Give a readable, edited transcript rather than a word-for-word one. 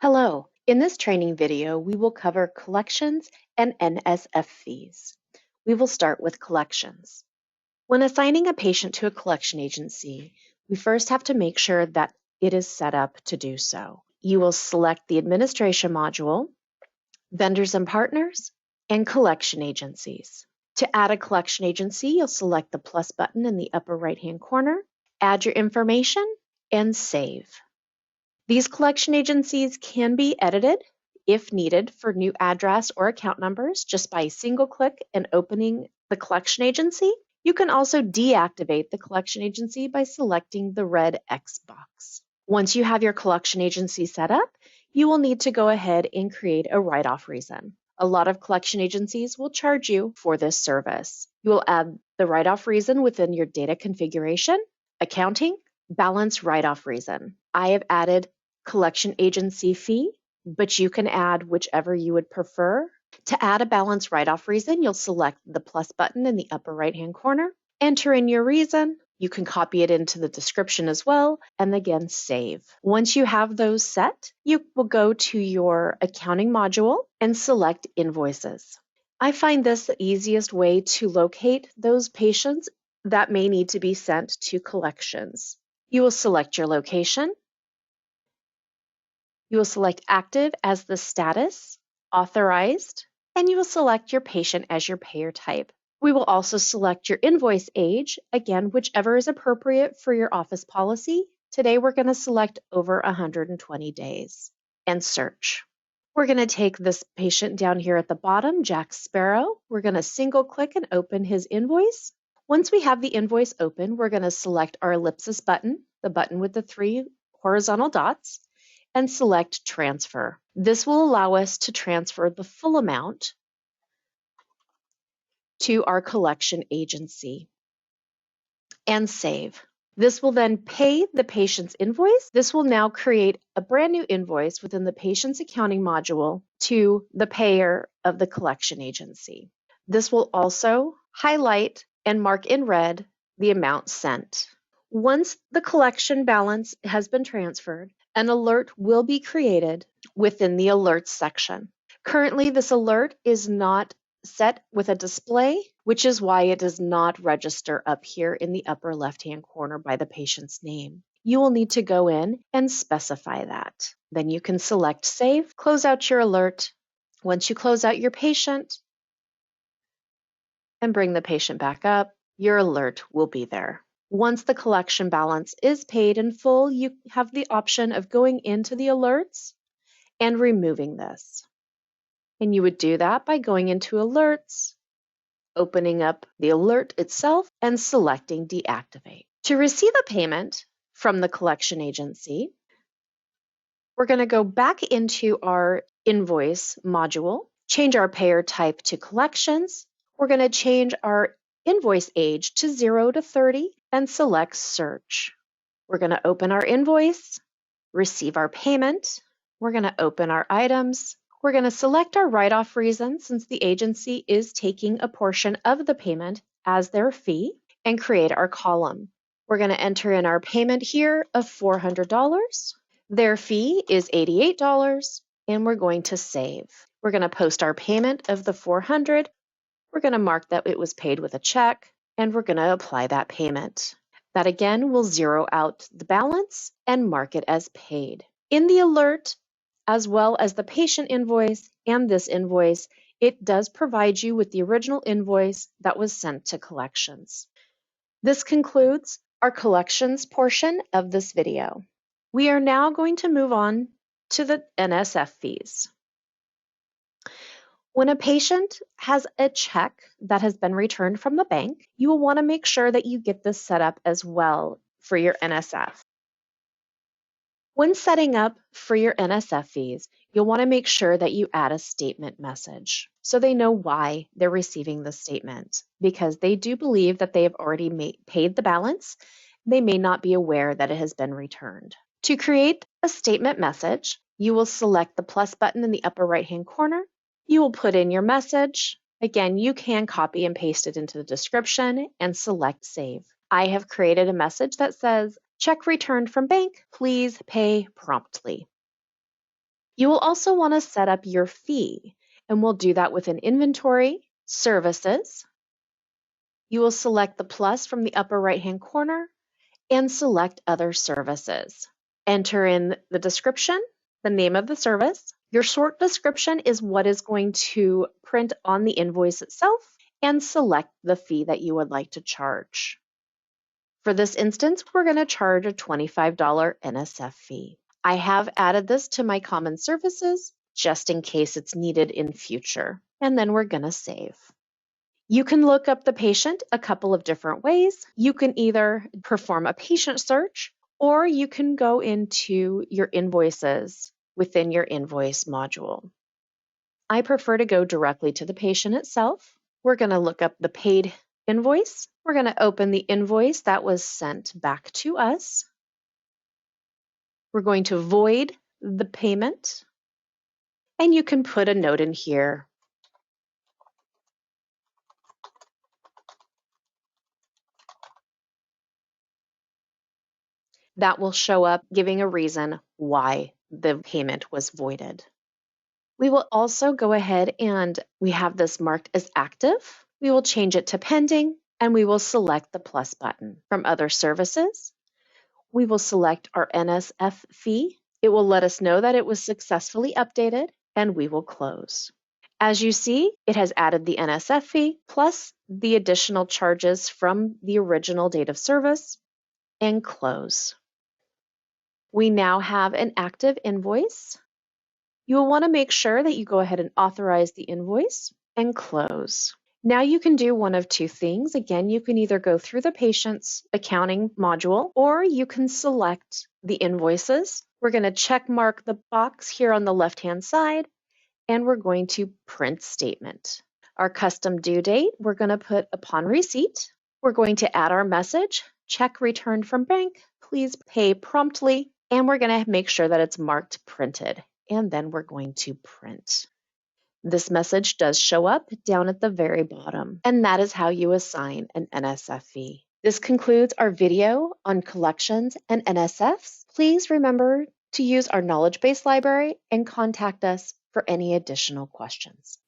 Hello, in this training video, we will cover collections and NSF fees. We will start with collections. When assigning a patient to a collection agency, we first have to make sure that it is set up to do so. You will select the administration module, vendors and partners, and collection agencies. To add a collection agency, you'll select the plus button in the upper right-hand corner, add your information, and save. These collection agencies can be edited if needed for new address or account numbers just by a single click and opening the collection agency. You can also deactivate the collection agency by selecting the red X box. Once you have your collection agency set up, you will need to go ahead and create a write-off reason. A lot of collection agencies will charge you for this service. You will add the write-off reason within your data configuration, accounting, balance write-off reason. I have added collection agency fee, but you can add whichever you would prefer. To add a balance write-off reason, you'll select the plus button in the upper right-hand corner, enter in your reason. You can copy it into the description as well, and again, save. Once you have those set, you will go to your accounting module and select invoices. I find this the easiest way to locate those patients that may need to be sent to collections. You will select your location. You will select active as the status, authorized, and you will select your patient as your payer type. We will also select your invoice age, again, whichever is appropriate for your office policy. Today, we're going to select over 120 days and search. We're going to take this patient down here at the bottom, Jack Sparrow. We're going to single click and open his invoice. Once we have the invoice open, we're going to select our ellipsis button, the button with the 3 horizontal dots, and select transfer. This will allow us to transfer the full amount to our collection agency and save. This will then pay the patient's invoice. This will now create a brand new invoice within the patient's accounting module to the payer of the collection agency. This will also highlight and mark in red the amount sent. Once the collection balance has been transferred, an alert will be created within the alerts section. Currently, this alert is not set with a display, which is why it does not register up here in the upper left-hand corner by the patient's name. You will need to go in and specify that. Then you can select Save, close out your alert. Once you close out your patient and bring the patient back up, your alert will be there. Once the collection balance is paid in full, you have the option of going into the alerts and removing this. And you would do that by going into alerts, opening up the alert itself, and selecting deactivate. To receive a payment from the collection agency, we're going to go back into our invoice module, change our payer type to collections. We're going to change our invoice age to 0 to 30 and select search. We're going to open our invoice, receive our payment. We're going to open our items. We're going to select our write-off reason since the agency is taking a portion of the payment as their fee and create our column. We're going to enter in our payment here of $400. Their fee is $88 and we're going to save. We're going to post our payment of the $400. We're going to mark that it was paid with a check and we're going to apply that payment. That again will zero out the balance and mark it as paid. In the alert, as well as the patient invoice and this invoice, it does provide you with the original invoice that was sent to collections. This concludes our collections portion of this video. We are now going to move on to the NSF fees. When a patient has a check that has been returned from the bank, you will want to make sure that you get this set up as well for your NSF. When setting up for your NSF fees, you'll want to make sure that you add a statement message so they know why they're receiving the statement, because they do believe that they have already paid the balance. They may not be aware that it has been returned. To create a statement message, you will select the plus button in the upper right-hand corner. You will put in your message. Again, you can copy and paste it into the description and select Save. I have created a message that says, check returned from bank, please pay promptly. You will also want to set up your fee, and we'll do that within Inventory, Services. You will select the plus from the upper right-hand corner and select Other Services. Enter in the description, the name of the service. Your short description is what is going to print on the invoice itself, and select the fee that you would like to charge. For this instance, we're going to charge a $25 NSF fee. I have added this to my common services just in case it's needed in future, and then we're going to save. You can look up the patient a couple of different ways. You can either perform a patient search, or you can go into your invoices within your invoice module. I prefer to go directly to the patient itself. We're going to look up the paid invoice. We're going to open the invoice that was sent back to us. We're going to void the payment, and you can put a note in here. That will show up giving a reason why the payment was voided. We will also go ahead and we have this marked as active. We will change it to pending, and we will select the plus button. From Other Services, we will select our NSF fee. It will let us know that it was successfully updated, and we will close. As you see, it has added the NSF fee plus the additional charges from the original date of service, and close. We now have an active invoice. You will want to make sure that you go ahead and authorize the invoice and close. Now you can do one of two things. Again, you can either go through the patient's accounting module, or you can select the invoices. We're going to check mark the box here on the left-hand side, and we're going to print statement. Our custom due date, we're going to put upon receipt. We're going to add our message, check returned from bank, please pay promptly, and we're going to make sure that it's marked printed, and then we're going to print. This message does show up down at the very bottom, and that is how you assign an NSF fee. This concludes our video on collections and NSFs. Please remember to use our knowledge base library and contact us for any additional questions.